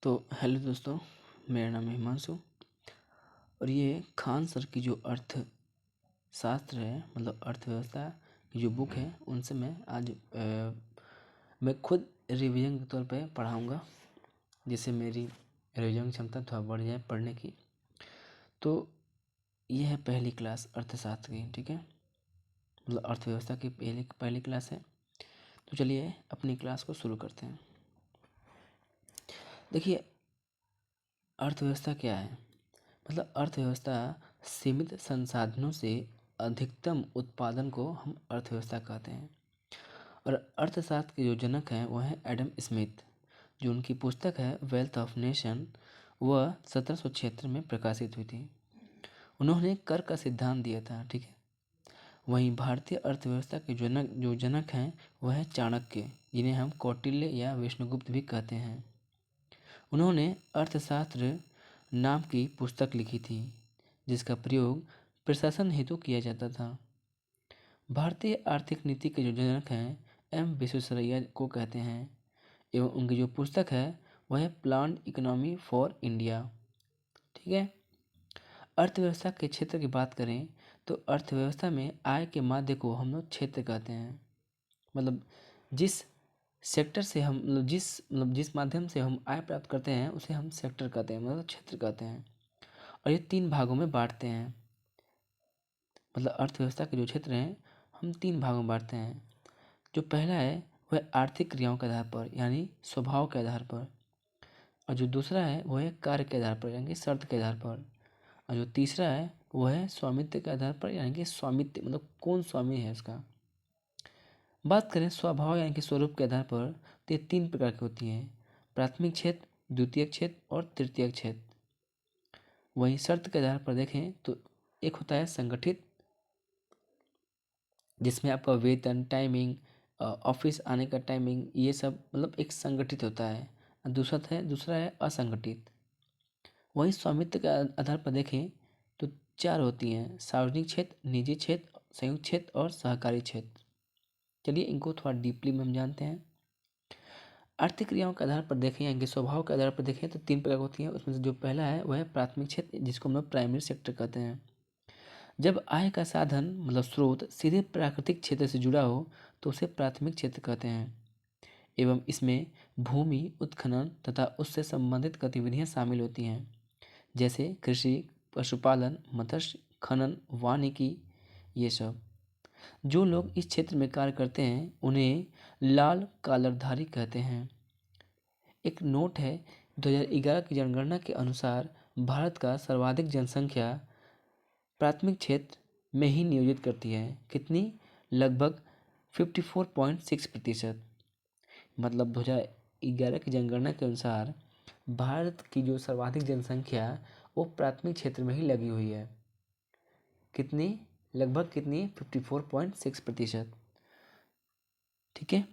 तो हेलो दोस्तों, मेरा नाम है हिमांशु और ये खान सर की जो अर्थशास्त्र है मतलब अर्थव्यवस्था की जो बुक है उनसे मैं आज मैं खुद रिवीजन के तौर पे पढ़ाऊँगा, जिससे मेरी रिवीजन क्षमता थोड़ा बढ़ जाए पढ़ने की। तो ये है पहली क्लास अर्थशास्त्र की, ठीक है, मतलब अर्थव्यवस्था की पहली क्लास है। तो चलिए अपनी क्लास को शुरू करते हैं। देखिए, अर्थव्यवस्था क्या है? मतलब अर्थव्यवस्था सीमित संसाधनों से अधिकतम उत्पादन को हम अर्थव्यवस्था कहते हैं। और अर्थशास्त्र के जो जनक हैं वह है एडम स्मिथ, जो उनकी पुस्तक है वेल्थ ऑफ नेशन, वह 1776 में प्रकाशित हुई थी। उन्होंने कर का सिद्धांत दिया था, ठीक है। वहीं भारतीय अर्थव्यवस्था के जो जनक हैं वह है चाणक्य, जिन्हें हम कौटिल्य या विष्णुगुप्त भी कहते हैं। उन्होंने अर्थशास्त्र नाम की पुस्तक लिखी थी, जिसका प्रयोग प्रशासन हेतु किया जाता था। भारतीय आर्थिक नीति के जो जनक हैं एम विश्वेश्वरैया को कहते हैं, एवं उनकी जो पुस्तक है वह है प्लान्ड इकोनॉमी फॉर इंडिया, ठीक है। अर्थव्यवस्था के क्षेत्र की बात करें तो अर्थव्यवस्था में आय के माध्य को हम लोग क्षेत्र कहते हैं। मतलब जिस सेक्टर से हम जिस माध्यम से हम आय प्राप्त करते हैं उसे हम सेक्टर कहते हैं, मतलब क्षेत्र कहते हैं। और ये 3 भागों में बांटते हैं। मतलब अर्थव्यवस्था के जो क्षेत्र हैं हम 3 भागों में बांटते हैं। जो पहला है वह आर्थिक क्रियाओं के आधार पर यानी स्वभाव के आधार पर, और जो दूसरा है वह है कार्य के आधार पर यानी कि शर्त के आधार पर, और जो तीसरा है वह है स्वामित्व के आधार पर यानी कि स्वामित्व मतलब कौन स्वामी है इसका। बात करें स्वभाव यानी कि स्वरूप के आधार पर तो ये 3 प्रकार की होती हैं: प्राथमिक क्षेत्र, द्वितीयक क्षेत्र और तृतीयक क्षेत्र। वहीं शर्त के आधार पर देखें तो एक होता है संगठित, जिसमें आपका वेतन, टाइमिंग, ऑफिस आने का टाइमिंग, ये सब मतलब एक संगठित होता है। दूसरा है असंगठित। वहीं स्वामित्व के आधार पर देखें तो 4 होती हैं: सार्वजनिक क्षेत्र, निजी क्षेत्र, संयुक्त क्षेत्र और सहकारी क्षेत्र। चलिए इनको थोड़ा डीपली में हम जानते हैं। आर्थिक क्रियाओं के आधार पर देखें यानी कि स्वभाव के आधार पर देखें तो 3 प्रकार होती हैं। उसमें से जो पहला है वह है प्राथमिक क्षेत्र, जिसको हम लोग प्राइमरी सेक्टर कहते हैं। जब आय का साधन मतलब स्रोत सीधे प्राकृतिक क्षेत्र से जुड़ा हो तो उसे प्राथमिक क्षेत्र कहते हैं, एवं इसमें भूमि उत्खनन तथा उससे संबंधित गतिविधियां शामिल होती हैं, जैसे कृषि, पशुपालन, मत्स्य खनन, वानिकी, ये सब। जो लोग इस क्षेत्र में कार्य करते हैं उन्हें लाल कॉलरधारी कहते हैं। एक नोट है, 2011 की जनगणना के अनुसार भारत का सर्वाधिक जनसंख्या प्राथमिक क्षेत्र में ही नियोजित करती है। कितनी? लगभग 54.6%। मतलब 2011 की जनगणना के अनुसार भारत की जो सर्वाधिक जनसंख्या वो प्राथमिक क्षेत्र में ही लगी हुई है। कितनी? लगभग कितनी? 54.6%, ठीक है।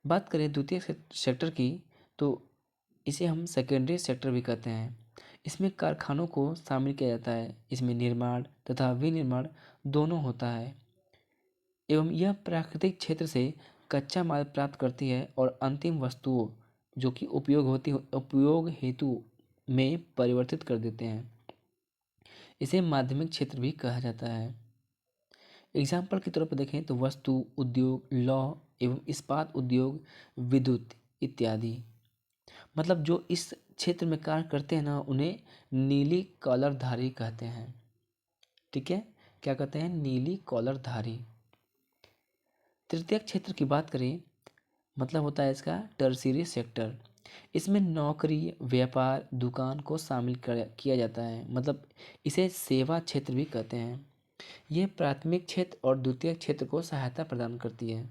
बात करें द्वितीय सेक्टर की तो इसे हम सेकेंडरी सेक्टर भी कहते हैं। इसमें कारखानों को शामिल किया जाता है। इसमें निर्माण तथा विनिर्माण दोनों होता है, एवं यह प्राकृतिक क्षेत्र से कच्चा माल प्राप्त करती है और अंतिम वस्तुओं जो कि उपयोग हेतु में परिवर्तित कर देते हैं। इसे माध्यमिक क्षेत्र भी कहा जाता है। एग्जाम्पल की तौर पर देखें तो वस्तु उद्योग, लौह एवं इस्पात उद्योग, विद्युत इत्यादि। मतलब जो इस क्षेत्र में कार्य करते हैं ना उन्हें नीली कॉलरधारी कहते हैं, ठीक है। क्या कहते हैं? नीली कॉलरधारी। तृतीय क्षेत्र की बात करें मतलब होता है इसका टर्शियरी सेक्टर। इसमें नौकरी, व्यापार, दुकान को शामिल किया जाता है। मतलब इसे सेवा क्षेत्र भी कहते हैं। यह प्राथमिक क्षेत्र और द्वितीय क्षेत्र को सहायता प्रदान करती है।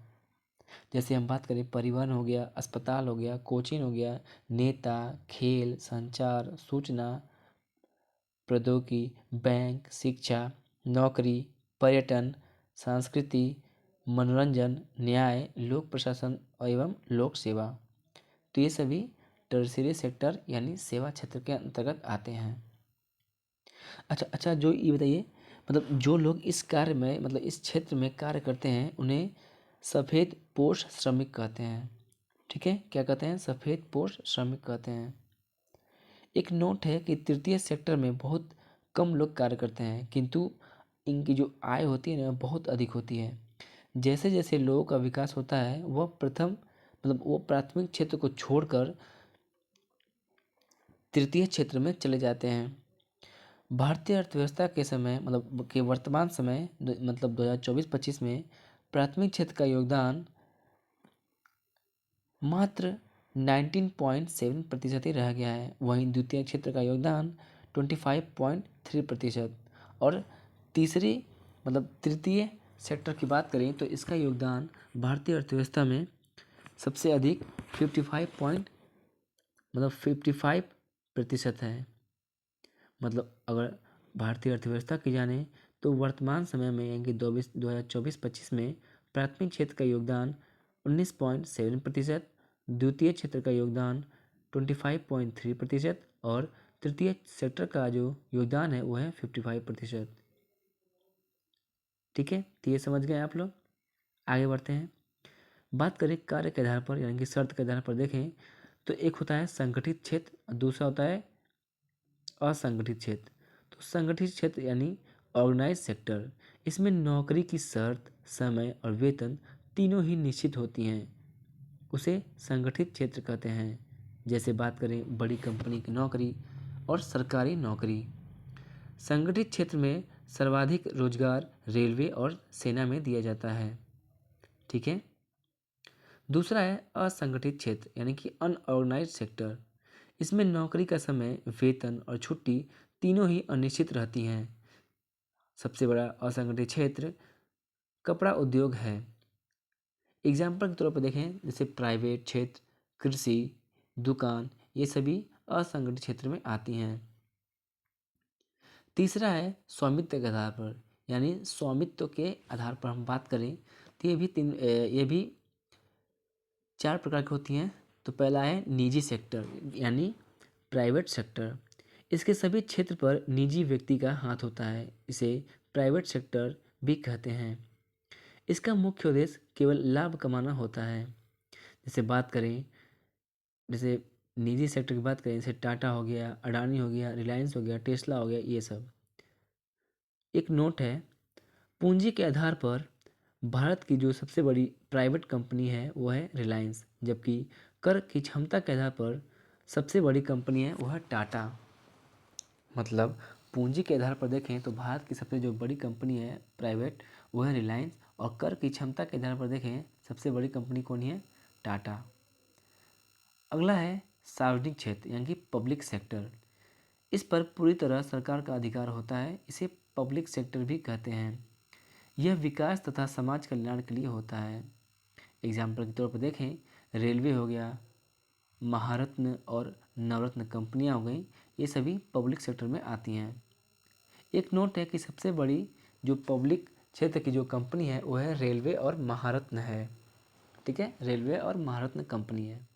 जैसे हम बात करें परिवहन हो गया, अस्पताल हो गया, कोचिंग हो गया, नेता, खेल, संचार, सूचना प्रौद्योगिकी, बैंक, शिक्षा, नौकरी, पर्यटन, संस्कृति, मनोरंजन, न्याय, लोक प्रशासन एवं लोक सेवा। तो ये सभी टर्शियरी सेक्टर यानी सेवा क्षेत्र के अंतर्गत आते हैं। अच्छा जो ये बताइए, मतलब जो लोग इस कार्य में मतलब इस क्षेत्र में कार्य करते हैं उन्हें सफ़ेद पोश श्रमिक कहते हैं, ठीक है। क्या कहते हैं? सफ़ेद पोश श्रमिक कहते हैं। एक नोट है कि तृतीय सेक्टर में बहुत कम लोग कार्य करते हैं, किंतु इनकी जो आय होती है ना बहुत अधिक होती है। जैसे जैसे लोगों का विकास होता है वो प्राथमिक क्षेत्र को छोड़कर तृतीय क्षेत्र में चले जाते हैं। भारतीय अर्थव्यवस्था के समय के वर्तमान समय 2024-25 में प्राथमिक क्षेत्र का योगदान मात्र 19.7% ही रह गया है। वहीं द्वितीय क्षेत्र का योगदान 25.3% और तृतीय सेक्टर की बात करें तो इसका योगदान भारतीय अर्थव्यवस्था में सबसे अधिक 55% है। अगर भारतीय अर्थव्यवस्था की जाने तो वर्तमान समय में यानी कि 2024-25 में प्राथमिक क्षेत्र का योगदान 19.7%, द्वितीय क्षेत्र का योगदान 25.3% और तृतीय सेक्टर का जो योगदान है वो है 55%। ठीक है, तो ये समझ गए आप लोग। आगे बढ़ते हैं। बात करें कार्य के आधार पर यानी कि शर्त के आधार पर देखें तो एक होता है संगठित क्षेत्र और दूसरा होता है असंगठित क्षेत्र। तो संगठित क्षेत्र यानी ऑर्गेनाइज सेक्टर, इसमें नौकरी की शर्त, समय और वेतन तीनों ही निश्चित होती हैं, उसे संगठित क्षेत्र कहते हैं। जैसे बात करें बड़ी कंपनी की नौकरी और सरकारी नौकरी। संगठित क्षेत्र में सर्वाधिक रोजगार रेलवे और सेना में दिया जाता है। ठीक है। दूसरा है असंगठित क्षेत्र यानी कि अनऑर्गेनाइज्ड सेक्टर। इसमें नौकरी का समय, वेतन और छुट्टी तीनों ही अनिश्चित रहती हैं। सबसे बड़ा असंगठित क्षेत्र कपड़ा उद्योग है। एग्जाम्पल के तौर पर देखें जैसे प्राइवेट क्षेत्र, कृषि, दुकान, ये सभी असंगठित क्षेत्र में आती हैं। तीसरा है स्वामित्व के आधार पर, यानी स्वामित्व के आधार पर हम बात करें तो ये भी 4 प्रकार की होती हैं। तो पहला है निजी सेक्टर यानी प्राइवेट सेक्टर। इसके सभी क्षेत्र पर निजी व्यक्ति का हाथ होता है, इसे प्राइवेट सेक्टर भी कहते हैं। इसका मुख्य उद्देश्य केवल लाभ कमाना होता है। जैसे निजी सेक्टर की बात करें जैसे टाटा हो गया, अडानी हो गया, रिलायंस हो गया, टेस्ला हो गया, ये सब। एक नोट है, पूंजी के आधार पर भारत की जो सबसे बड़ी प्राइवेट कंपनी है वो है रिलायंस, जबकि कर की क्षमता के आधार पर सबसे बड़ी कंपनी है वो है टाटा। पूंजी के आधार पर देखें तो भारत की सबसे जो बड़ी कंपनी है प्राइवेट वो है रिलायंस, और कर की क्षमता के आधार पर देखें सबसे बड़ी कंपनी कौन है? टाटा। अगला है सार्वजनिक क्षेत्र यानी कि पब्लिक सेक्टर। इस पर पूरी तरह सरकार का अधिकार होता है, इसे पब्लिक सेक्टर भी कहते हैं। यह विकास तथा समाज कल्याण के लिए होता है। एग्जाम्पल के तौर पर देखें रेलवे हो गया, महारत्न और नवरत्न कंपनियां हो गई, ये सभी पब्लिक सेक्टर में आती हैं। एक नोट है कि सबसे बड़ी जो पब्लिक क्षेत्र की जो कंपनी है वो है रेलवे और महारत्न है। ठीक है, रेलवे और महारत्न कंपनी है।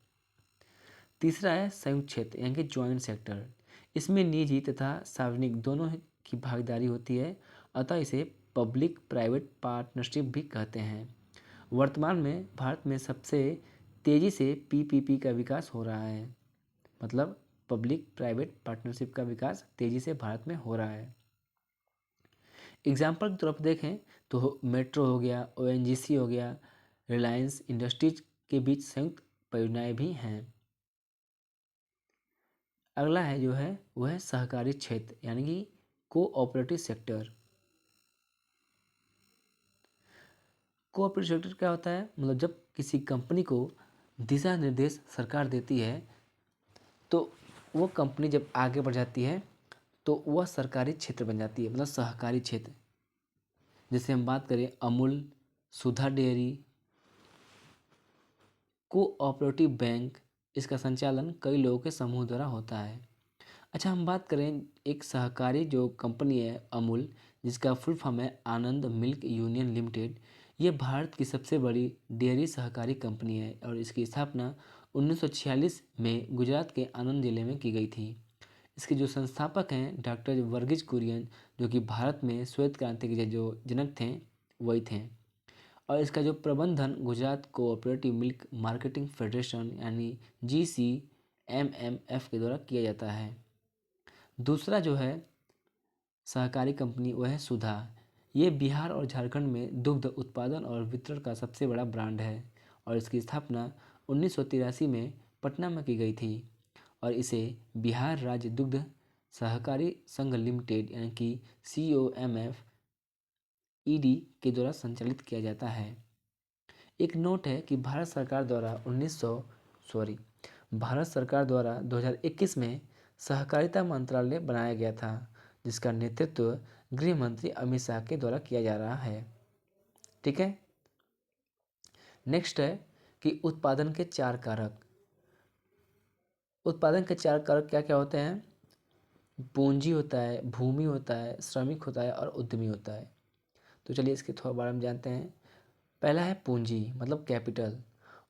तीसरा है संयुक्त क्षेत्र यानी कि ज्वाइंट सेक्टर। इसमें निजी तथा सार्वजनिक दोनों की भागीदारी होती है, अतः इसे पब्लिक प्राइवेट पार्टनरशिप भी कहते हैं। वर्तमान में भारत में सबसे तेज़ी से पीपीपी का विकास हो रहा है, पब्लिक प्राइवेट पार्टनरशिप का विकास तेज़ी से भारत में हो रहा है। एग्जाम्पल की तरफ देखें तो मेट्रो हो गया, ओएनजीसी हो गया, रिलायंस इंडस्ट्रीज के बीच संयुक्त परियोजनाएं भी हैं। अगला है जो है वह है सहकारी क्षेत्र यानी कि कोऑपरेटिव सेक्टर। कोऑपरेटिव सेक्टर क्या होता है? जब किसी कंपनी को दिशा निर्देश सरकार देती है तो वो कंपनी जब आगे बढ़ जाती है तो वह सरकारी क्षेत्र बन जाती है, सहकारी क्षेत्र। जैसे हम बात करें अमूल, सुधा डेयरी, कोऑपरेटिव बैंक, इसका संचालन कई लोगों के समूह द्वारा होता है। अच्छा, हम बात करें एक सहकारी जो कंपनी है अमूल, जिसका फुल फॉर्म है आनंद मिल्क यूनियन लिमिटेड। ये भारत की सबसे बड़ी डेयरी सहकारी कंपनी है और इसकी स्थापना 1946 में गुजरात के आनंद जिले में की गई थी। इसके जो संस्थापक हैं डॉक्टर वर्गीज कुरियन, जो कि भारत में श्वेत क्रांति के जो जनक थे वही थे। और इसका जो प्रबंधन Gujarat cooperative milk marketing federation यानी GCMMF के द्वारा किया जाता है। दूसरा जो है सहकारी कंपनी वो है सुधा। ये बिहार और झारखंड में दुग्ध उत्पादन और वितरण का सबसे बड़ा ब्रांड है और इसकी स्थापना 1983 में पटना में की गई थी और इसे बिहार राज्य दुग्ध सहकारी संघ लिमिटेड यानी कि COMF ED के द्वारा संचालित किया जाता है। एक नोट है कि भारत सरकार द्वारा 2021 में सहकारिता मंत्रालय बनाया गया था जिसका नेतृत्व गृह मंत्री अमित शाह के द्वारा किया जा रहा है। ठीक है। नेक्स्ट है कि उत्पादन के चार कारक। उत्पादन के चार कारक क्या क्या होते हैं? पूंजी होता है, भूमि होता है, श्रमिक होता है और उद्यमी होता है। तो चलिए इसके थोड़ा बारे में जानते हैं। पहला है पूंजी मतलब कैपिटल।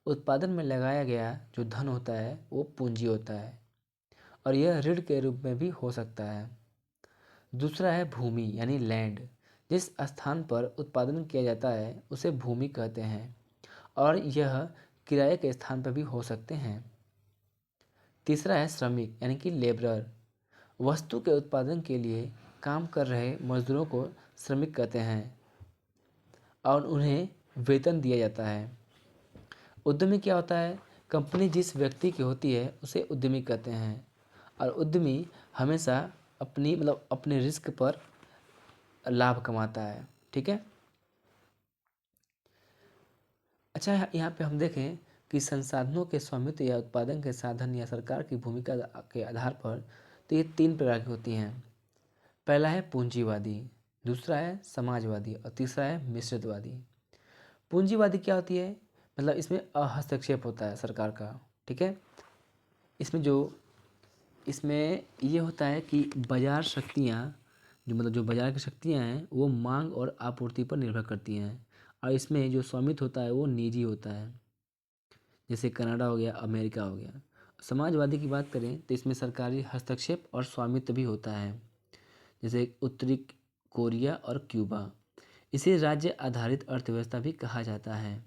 उत्पादन में लगाया गया जो धन होता है वो पूंजी होता है और यह ऋण के रूप में भी हो सकता है। दूसरा है भूमि यानी लैंड। जिस स्थान पर उत्पादन किया जाता है उसे भूमि कहते हैं और यह किराए के स्थान पर भी हो सकते हैं। तीसरा है श्रमिक यानी कि लेबरर। वस्तु के उत्पादन के लिए काम कर रहे मजदूरों को श्रमिक कहते हैं और उन्हें वेतन दिया जाता है। उद्यमी क्या होता है? कंपनी जिस व्यक्ति की होती है उसे उद्यमी कहते हैं और उद्यमी हमेशा अपने रिस्क पर लाभ कमाता है। ठीक है। अच्छा, यहाँ पे हम देखें कि संसाधनों के स्वामित्व या उत्पादन के साधन या सरकार की भूमिका के आधार पर तो ये तीन प्रकार की होती हैं। पहला है पूंजीवादी, दूसरा है समाजवादी और तीसरा है मिश्रितवादी। पूंजीवादी क्या होती है? मतलब इसमें हस्तक्षेप होता है सरकार का। ठीक है। इसमें ये होता है कि बाजार शक्तियाँ जो बाजार की शक्तियाँ हैं वो मांग और आपूर्ति पर निर्भर करती हैं और इसमें जो स्वामित्व होता है वो निजी होता है, जैसे कनाडा हो गया, अमेरिका हो गया। समाजवादी की बात करें तो इसमें सरकारी हस्तक्षेप और स्वामित्व भी होता है, जैसे उत्तरी कोरिया और क्यूबा। इसे राज्य आधारित अर्थव्यवस्था भी कहा जाता है।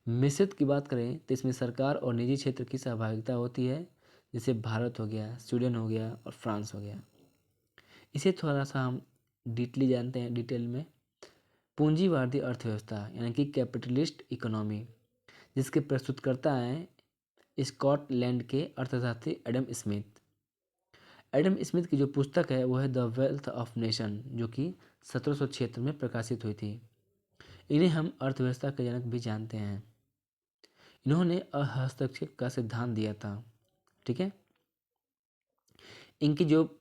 मिश्रित की बात करें तो इसमें सरकार और निजी क्षेत्र की सहभागिता होती है, जैसे भारत हो गया, स्वीडन हो गया और फ्रांस हो गया। इसे थोड़ा सा हम डिटेल में। पूंजीवादी अर्थव्यवस्था यानी कि कैपिटलिस्ट इकोनॉमी, जिसके प्रस्तुतकर्ता हैं स्कॉटलैंड के अर्थशास्त्री एडम स्मिथ। एडम स्मिथ की जो पुस्तक है वो है द वेल्थ ऑफ नेशन, जो कि 1776 में प्रकाशित हुई थी। इन्हें हम अर्थव्यवस्था के जनक भी जानते हैं। इन्होंने हस्तक्षेप का सिद्धांत दिया था। ठीक है। इनकी जो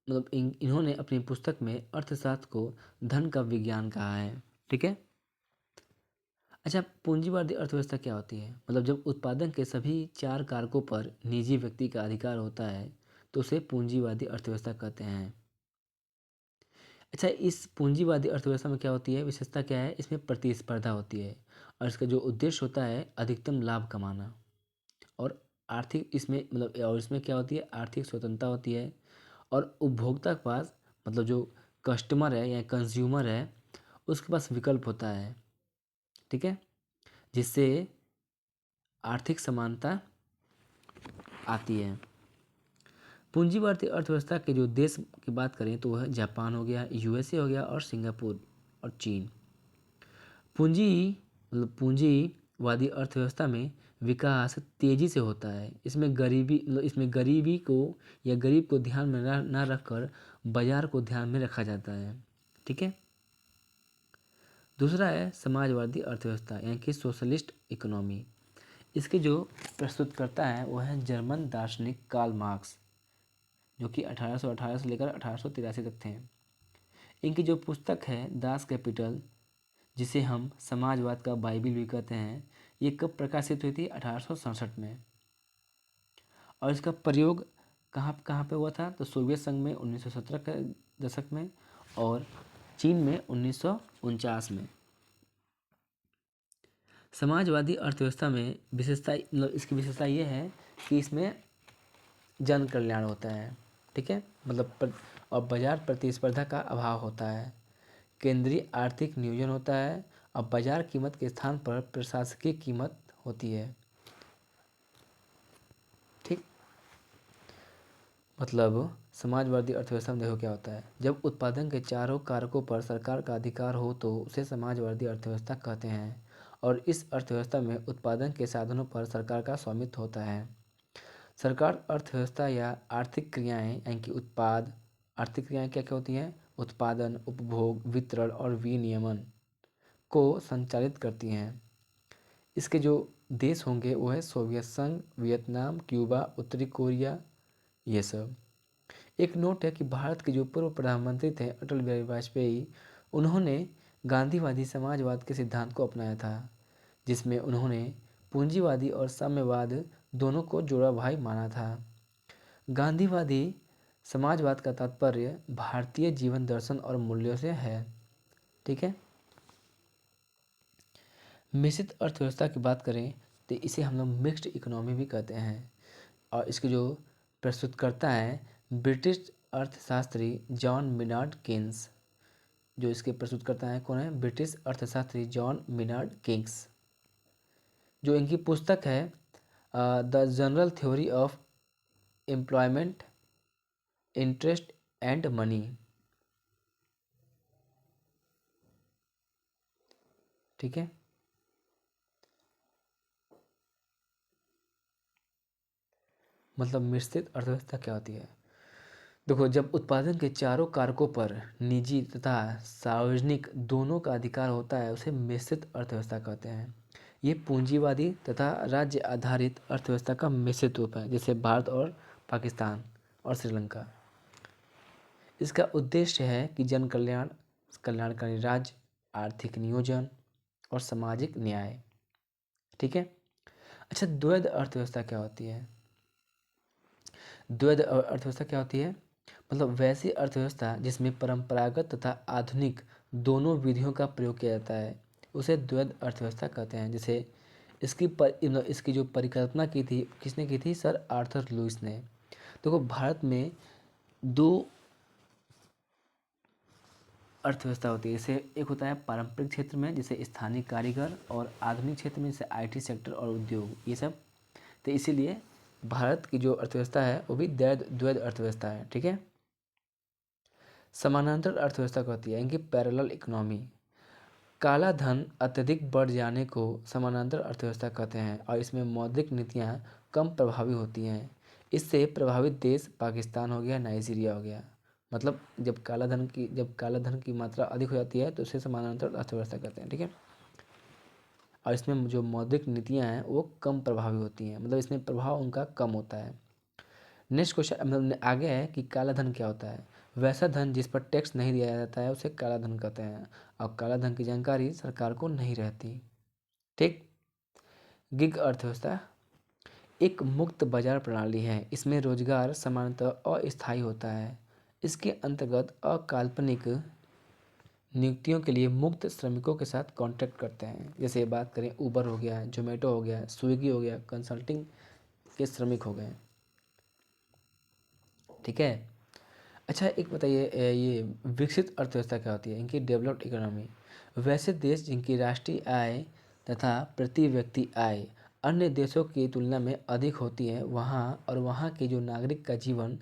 इन्होंने अपनी पुस्तक में अर्थशास्त्र को धन का विज्ञान कहा है। ठीक है। अच्छा, पूंजीवादी अर्थव्यवस्था क्या होती है? मतलब जब उत्पादन के सभी चार कारकों पर निजी व्यक्ति का अधिकार होता है तो उसे पूंजीवादी अर्थव्यवस्था कहते हैं। अच्छा, इस पूंजीवादी अर्थव्यवस्था में क्या होती है, विशेषता क्या है? इसमें प्रतिस्पर्धा होती है और इसका जो उद्देश्य होता है अधिकतम लाभ कमाना और इसमें क्या होती है, आर्थिक स्वतंत्रता होती है और उपभोक्ता के पास जो कस्टमर है या कंज्यूमर है उसके पास विकल्प होता है। ठीक है। जिससे आर्थिक समानता आती है। पूंजीवादी अर्थव्यवस्था के जो देश की बात करें तो वह जापान हो गया, USA हो गया और सिंगापुर और चीन। पूंजीवादी अर्थव्यवस्था में विकास तेजी से होता है। इसमें गरीबी को या गरीब को ध्यान में न रखकर बाजार को ध्यान में रखा जाता है। ठीक है। दूसरा है समाजवादी अर्थव्यवस्था यानी कि सोशलिस्ट इकोनॉमी। इसके जो प्रस्तुतकर्ता हैं वो है जर्मन दार्शनिक कार्ल मार्क्स, जो कि 1818 से लेकर 1883 तक थे। इनकी जो पुस्तक है दास कैपिटल, जिसे हम समाजवाद का बाइबिल भी कहते हैं, ये कब प्रकाशित हुई थी? 1867 में। और इसका प्रयोग कहाँ कहाँ पे हुआ था? तो सोवियत संघ में 1917 के दशक में और चीन में 1949 में। समाजवादी अर्थव्यवस्था में इसकी विशेषता ये है कि इसमें जन कल्याण होता है। ठीक है। और बाजार प्रतिस्पर्धा का अभाव होता है। केंद्रीय आर्थिक नियोजन होता है और बाजार कीमत के स्थान पर प्रशासकीय कीमत होती है। ठीक। समाजवादी अर्थव्यवस्था में देखो क्या होता है। जब उत्पादन के चारों कारकों पर सरकार का अधिकार हो तो उसे समाजवादी अर्थव्यवस्था कहते हैं। और इस अर्थव्यवस्था में उत्पादन के साधनों पर सरकार का स्वामित्व होता है। सरकार अर्थव्यवस्था या आर्थिक क्रियाएं यानी कि उत्पाद आर्थिक क्रियाएं क्या क्या होती हैं? उत्पादन, उपभोग, वितरण और विनियमन को संचालित करती हैं। इसके जो देश होंगे वो है सोवियत संघ, वियतनाम, क्यूबा, उत्तरी कोरिया, ये सब। एक नोट है कि भारत के जो पूर्व प्रधानमंत्री थे अटल बिहारी वाजपेयी, उन्होंने गांधीवादी समाजवाद के सिद्धांत को अपनाया था, जिसमें उन्होंने पूंजीवादी और साम्यवाद दोनों को जोड़ा भाई माना था। गांधीवादी समाजवाद का तात्पर्य भारतीय जीवन दर्शन और मूल्यों से है। ठीक है। मिश्रित अर्थव्यवस्था की बात करें तो इसे हम लोग मिक्स्ड इकोनॉमी भी कहते हैं। और इसके जो प्रस्तुतकर्ता है ब्रिटिश अर्थशास्त्री जॉन मिनार्ड केन्स। जो इसके प्रस्तुतकर्ता हैं कौन है? ब्रिटिश अर्थशास्त्री जॉन मिनार्ड केन्स। जो इनकी पुस्तक है the general theory of employment, interest and money. ठीक है। मतलब मिश्रित अर्थव्यवस्था क्या होती है? देखो, जब उत्पादन के चारों कारकों पर निजी तथा सार्वजनिक दोनों का अधिकार होता है उसे मिश्रित अर्थव्यवस्था कहते हैं। ये पूंजीवादी तथा राज्य आधारित अर्थव्यवस्था का मिश्रित रूप है, जैसे भारत और पाकिस्तान और श्रीलंका। इसका उद्देश्य है कि जन कल्याण, कल्याणकारी राज्य, आर्थिक नियोजन और सामाजिक न्याय। ठीक है। अच्छा, द्वैध अर्थव्यवस्था क्या होती है? द्वैध अर्थव्यवस्था क्या होती है? मतलब वैसी अर्थव्यवस्था जिसमें परंपरागत तथा आधुनिक दोनों विधियों का प्रयोग किया जाता है उसे द्वैध अर्थव्यवस्था कहते हैं। जैसे इसकी जो परिकल्पना की थी किसने की थी? सर आर्थर लुईस ने। देखो, भारत में दो अर्थव्यवस्था होती है। जैसे एक होता है पारंपरिक क्षेत्र में जैसे स्थानीय कारीगर, और आधुनिक क्षेत्र में जैसे आईटी सेक्टर और उद्योग, ये सब। तो इसीलिए भारत की जो अर्थव्यवस्था है वो भी द्वैध अर्थव्यवस्था है। ठीक है। समानांतर अर्थव्यवस्था कहती है इनकी पैरेलल इकोनॉमी। काला धन अत्यधिक बढ़ जाने को समानांतर अर्थव्यवस्था कहते हैं और इसमें मौद्रिक नीतियाँ कम प्रभावी होती हैं। इससे प्रभावित देश पाकिस्तान हो गया, नाइजीरिया हो गया। मतलब जब काला धन की मात्रा अधिक हो जाती है तो उसे समानांतर अर्थव्यवस्था कहते हैं। ठीक है। और इसमें जो मौद्रिक नीतियाँ हैं वो कम प्रभावी होती हैं, मतलब इसमें प्रभाव उनका कम होता है। नेक्स्ट क्वेश्चन मतलब आगे है कि काला धन क्या होता है? वैसा धन जिस पर टैक्स नहीं दिया जाता है उसे काला धन कहते हैं और काला धन की जानकारी सरकार को नहीं रहती। ठीक। गिग अर्थव्यवस्था एक मुक्त बाजार प्रणाली है। इसमें रोजगार सामान्यतः अस्थायी होता है। इसके अंतर्गत अकाल्पनिक नियुक्तियों के लिए मुक्त श्रमिकों के साथ कॉन्ट्रैक्ट करते हैं। जैसे बात करें ऊबर हो गया, जोमेटो हो गया, स्विगी हो गया, कंसल्टिंग के श्रमिक हो गए। ठीक है। अच्छा, एक बताइए ये विकसित अर्थव्यवस्था क्या होती है? इनकी डेवलप्ड इकोनॉमी वैसे देश जिनकी राष्ट्रीय आय तथा प्रति व्यक्ति आय अन्य देशों की तुलना में अधिक होती है वहाँ, और वहाँ के जो नागरिक का जीवन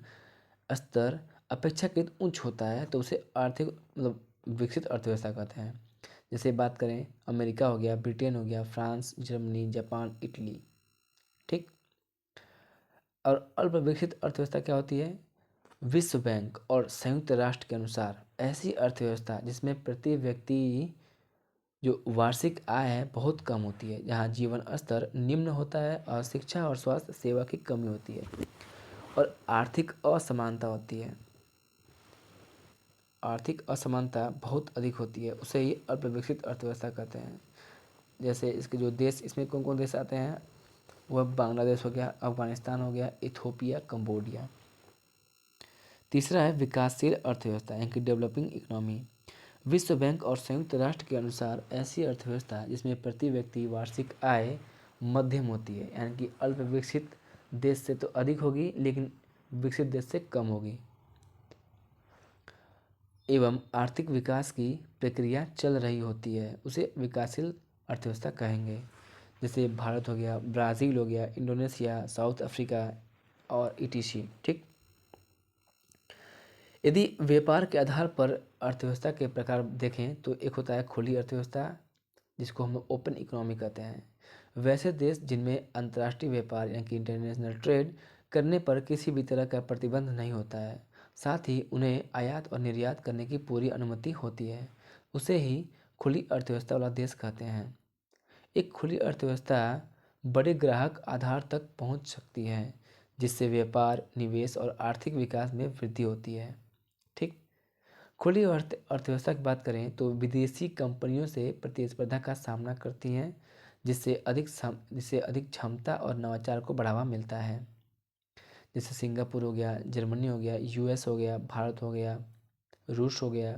स्तर अपेक्षाकृत उच्च होता है तो उसे आर्थिक मतलब विकसित अर्थव्यवस्था कहते हैं। जैसे बात करें अमेरिका हो गया, ब्रिटेन हो गया, फ्रांस, जर्मनी, जापान, इटली। ठीक। और अल्प विकसित अर्थव्यवस्था क्या होती है? विश्व बैंक और संयुक्त राष्ट्र के अनुसार ऐसी अर्थव्यवस्था जिसमें प्रति व्यक्ति जो वार्षिक आय है बहुत कम होती है, जहाँ जीवन स्तर निम्न होता है और शिक्षा और स्वास्थ्य सेवा की कमी होती है और आर्थिक असमानता होती है। आर्थिक असमानता बहुत अधिक होती है, उसे ही अल्पविकसित अर्थव्यवस्था कहते हैं। जैसे इसके जो देश, इसमें कौन कौन देश आते हैं? वह बांग्लादेश हो गया, अफगानिस्तान हो गया, इथोपिया, कंबोडिया। तीसरा है विकासशील अर्थव्यवस्था यानी कि डेवलपिंग इकोनॉमी। विश्व बैंक और संयुक्त राष्ट्र के अनुसार ऐसी अर्थव्यवस्था जिसमें प्रति व्यक्ति वार्षिक आय मध्यम होती है, यानी कि अल्प विकसित देश से तो अधिक होगी लेकिन विकसित देश से कम होगी, एवं आर्थिक विकास की प्रक्रिया चल रही होती है, उसे विकासशील अर्थव्यवस्था कहेंगे। जैसे भारत हो गया, ब्राज़ील हो गया, इंडोनेशिया, साउथ अफ्रीका और ईटीसी। ठीक। यदि व्यापार के आधार पर अर्थव्यवस्था के प्रकार देखें तो एक होता है खुली अर्थव्यवस्था, जिसको हम ओपन इकोनॉमी कहते हैं। वैसे देश जिनमें अंतर्राष्ट्रीय व्यापार यानी कि इंटरनेशनल ट्रेड करने पर किसी भी तरह का प्रतिबंध नहीं होता है, साथ ही उन्हें आयात और निर्यात करने की पूरी अनुमति होती है, उसे ही खुली अर्थव्यवस्था वाला देश कहते हैं। एक खुली अर्थव्यवस्था बड़े ग्राहक आधार तक पहुंच सकती है, जिससे व्यापार, निवेश और आर्थिक विकास में वृद्धि होती है। ठीक। खुली अर्थव्यवस्था की बात करें तो विदेशी कंपनियों से प्रतिस्पर्धा का सामना करती हैं, जिससे अधिक क्षमता और नवाचार को बढ़ावा मिलता है। जैसे सिंगापुर हो गया, जर्मनी हो गया, यूएस हो गया, भारत हो गया, रूस हो गया।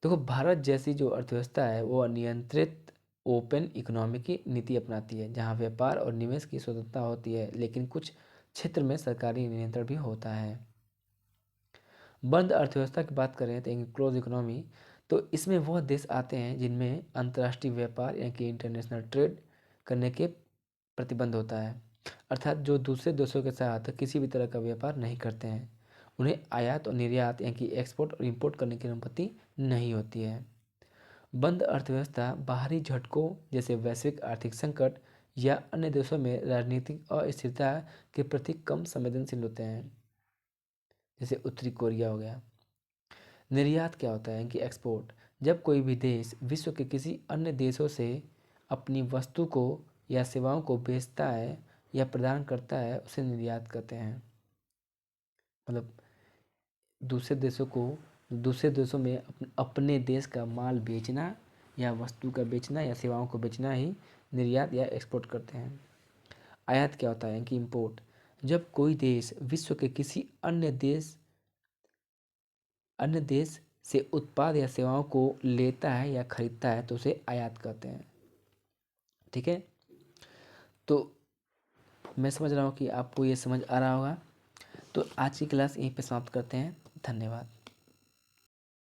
देखो, भारत जैसी जो अर्थव्यवस्था है वो नियंत्रित ओपन इकोनॉमी की नीति अपनाती है, जहाँ व्यापार और निवेश की स्वतंत्रता होती है, लेकिन कुछ क्षेत्र में सरकारी नियंत्रण भी होता है। बंद अर्थव्यवस्था की बात करें तो क्लोज इकोनॉमी, तो इसमें वह देश आते हैं जिनमें अंतर्राष्ट्रीय व्यापार यानी कि इंटरनेशनल ट्रेड करने के प्रतिबंध होता है, अर्थात जो दूसरे देशों के साथ किसी भी तरह का व्यापार नहीं करते हैं। उन्हें आयात और निर्यात यानी कि एक्सपोर्ट और इंपोर्ट करने की अनुमति नहीं होती है। बंद अर्थव्यवस्था बाहरी झटकों जैसे वैश्विक आर्थिक संकट या अन्य देशों में राजनीतिक अस्थिरता के प्रति कम संवेदनशील होते हैं, जैसे उत्तरी कोरिया हो गया। निर्यात क्या होता है कि एक्सपोर्ट, जब कोई भी देश विश्व के किसी अन्य देशों से अपनी वस्तु को या सेवाओं को बेचता है या प्रदान करता है, उसे निर्यात कहते हैं। मतलब दूसरे देशों में अपने देश का माल बेचना या वस्तु का बेचना या सेवाओं को बेचना ही निर्यात या एक्सपोर्ट करते हैं। आयात क्या होता है कि इंपोर्ट, जब कोई देश विश्व के किसी अन्य देश से उत्पाद या सेवाओं को लेता है या खरीदता है तो उसे आयात कहते हैं। ठीक है, तो मैं समझ रहा हूँ कि आपको ये समझ आ रहा होगा। तो आज की क्लास यहीं पे समाप्त करते हैं। धन्यवाद।